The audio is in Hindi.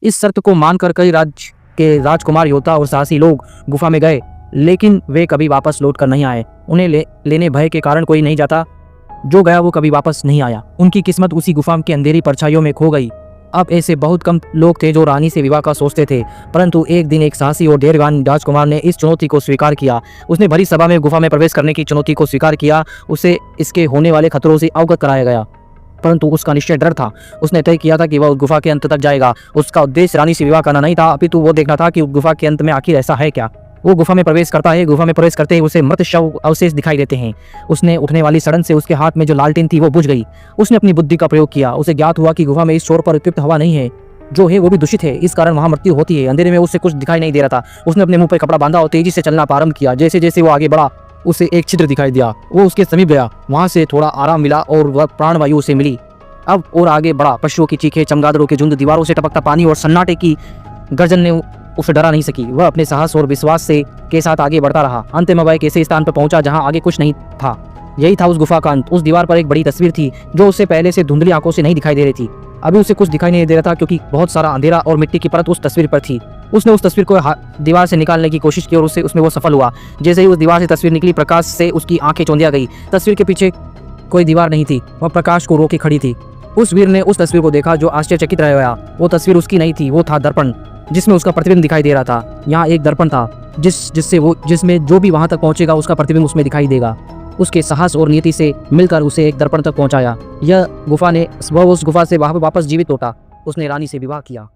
इस शर्त को मानकर कई राज्य के राजकुमार, योद्धा और साहसी लोग गुफा में गए, लेकिन वे कभी वापस लौट कर नहीं आए। उन्हें लेने भय के कारण कोई नहीं जाता, जो गया वो कभी वापस नहीं आया। उनकी किस्मत उसी गुफा की अंधेरी परछाइयों में खो गई। अब ऐसे बहुत कम लोग थे जो रानी से विवाह का सोचते थे, परंतु एक दिन एक साहसी और धैर्यवान राजकुमार ने इस चुनौती को स्वीकार किया। उसने भरी सभा में गुफा में प्रवेश करने की चुनौती को स्वीकार किया। उसे इसके होने वाले खतरों से अवगत कराया गया, परंतु उसका निश्चय डर था। उसने तय किया था कि वह गुफा के अंत तक जाएगा। उसका उद्देश्य रानी से विवाह करना नहीं था, अपितु वो देखना था कि गुफा के अंत में आखिर ऐसा है क्या। वो गुफा में प्रवेश करता है। गुफा में प्रवेश करते ही उसे मृत शव अवशेष दिखाई देते हैं। उसने उठने वाली सड़न से उसके हाथ में जो लालटेन थी वो बुझ गई। उसने अपनी बुद्धि का प्रयोग किया। उसे ज्ञात हुआ कि गुफा में इस छोर पर उपयुक्त हवा नहीं है, जो है वो भी दूषित है, इस कारण वहां मृत्यु होती है। अंधेरे में उसे कुछ दिखाई नहीं दे रहा था। उसने अपने मुंह पर कपड़ा बांधा और तेजी से चलना प्रारंभ किया। जैसे जैसे वो आगे बढ़ा, उसे एक छिद्र दिखाई दिया। वो उसके समीप गया, वहां से थोड़ा आराम मिला और वह प्राणवायु उसे मिली। अब और आगे बढ़ा। पशुओं की चीखें, चमगादड़ों के झुंड, दीवारों से टपकता पानी और सन्नाटे की गर्जन ने उसे डरा नहीं सकी। वह अपने साहस और विश्वास से के साथ आगे बढ़ता रहा। अंत में वह एक ऐसे स्थान पर पहुंचा जहां आगे कुछ नहीं था। यही था उस गुफा का अंत। उस दीवार पर एक बड़ी तस्वीर थी जो उसे पहले से धुंधली आंखों से नहीं दिखाई दे रही थी। अभी उसे कुछ दिखाई नहीं दे रहा था क्योंकि बहुत सारा अंधेरा और मिट्टी की परत उस तस्वीर पर थी। उसने उस तस्वीर को दीवार से निकालने की कोशिश की और उसमें वो सफल हुआ। जैसे ही उस दीवार से तस्वीर निकली, प्रकाश से उसकी आंखें चौंधिया गई। तस्वीर के पीछे कोई दीवार नहीं थी, वह प्रकाश को रोके खड़ी थी। उस वीर ने उस तस्वीर को देखा जो आश्चर्यचकित रह गया। वो तस्वीर उसकी नहीं थी, वो था दर्पण जिसमें उसका प्रतिबिंब दिखाई दे रहा था। यहाँ एक दर्पण था जिसमें जो भी वहां तक पहुंचेगा उसका प्रतिबिंब उसमें दिखाई देगा। उसके साहस और नीति से मिलकर उसे एक दर्पण तक पहुंचाया। यह गुफा ने वह उस गुफा से वापस जीवित लौटा। उसने रानी से विवाह किया।